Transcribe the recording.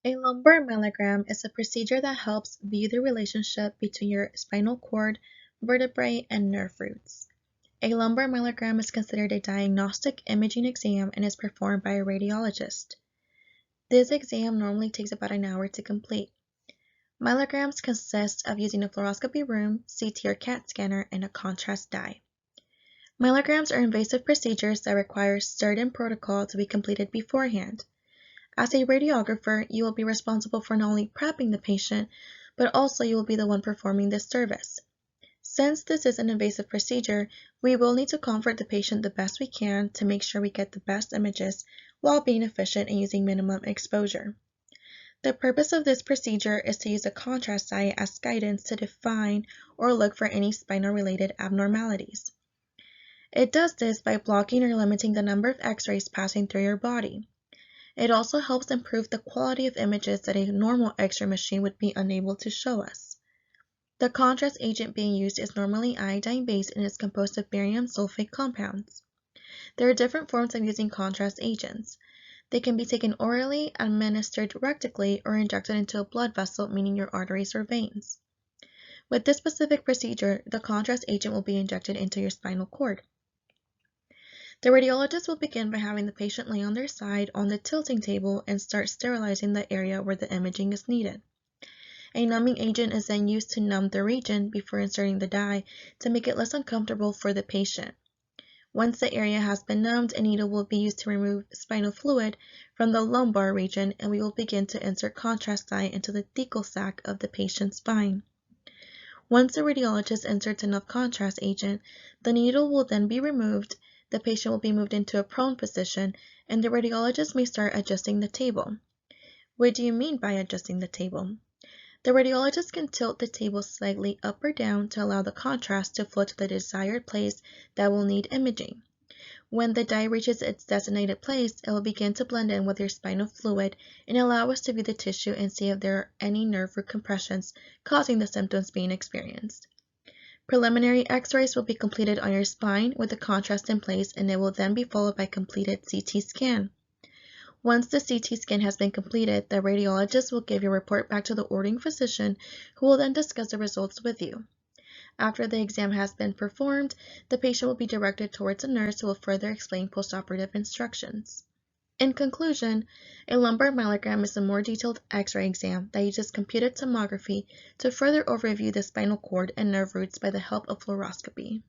A lumbar myelogram is a procedure that helps view the relationship between your spinal cord, vertebrae, and nerve roots. A lumbar myelogram is considered a diagnostic imaging exam and is performed by a radiologist. This exam normally takes about an hour to complete. Myelograms consist of using a fluoroscopy room, CT or CAT scanner, and a contrast dye. Myelograms are invasive procedures that require certain protocol to be completed beforehand. As a radiographer, you will be responsible for not only prepping the patient, but also you will be the one performing this service. Since this is an invasive procedure, we will need to comfort the patient the best we can to make sure we get the best images while being efficient and using minimum exposure. The purpose of this procedure is to use a contrast dye as guidance to define or look for any spinal-related abnormalities. It does this by blocking or limiting the number of X-rays passing through your body. It also helps improve the quality of images that a normal X-ray machine would be unable to show us. The contrast agent being used is normally iodine-based and is composed of barium sulfate compounds. There are different forms of using contrast agents. They can be taken orally, administered rectally, or injected into a blood vessel, meaning your arteries or veins. With this specific procedure, the contrast agent will be injected into your spinal cord. The radiologist will begin by having the patient lay on their side on the tilting table and start sterilizing the area where the imaging is needed. A numbing agent is then used to numb the region before inserting the dye to make it less uncomfortable for the patient. Once the area has been numbed, a needle will be used to remove spinal fluid from the lumbar region, and we will begin to insert contrast dye into the thecal sac of the patient's spine. Once the radiologist inserts enough contrast agent, the needle will then be removed. The patient will be moved into a prone position, and the radiologist may start adjusting the table. What do you mean by adjusting the table? The radiologist can tilt the table slightly up or down to allow the contrast to flow to the desired place that will need imaging. When the dye reaches its designated place, it will begin to blend in with your spinal fluid and allow us to view the tissue and see if there are any nerve root compressions causing the symptoms being experienced. Preliminary X-rays will be completed on your spine with the contrast in place, and it will then be followed by completed CT scan. Once the CT scan has been completed, the radiologist will give your report back to the ordering physician, who will then discuss the results with you. After the exam has been performed, the patient will be directed towards a nurse who will further explain postoperative instructions. In conclusion, a lumbar myelogram is a more detailed X-ray exam that uses computed tomography to further overview the spinal cord and nerve roots by the help of fluoroscopy.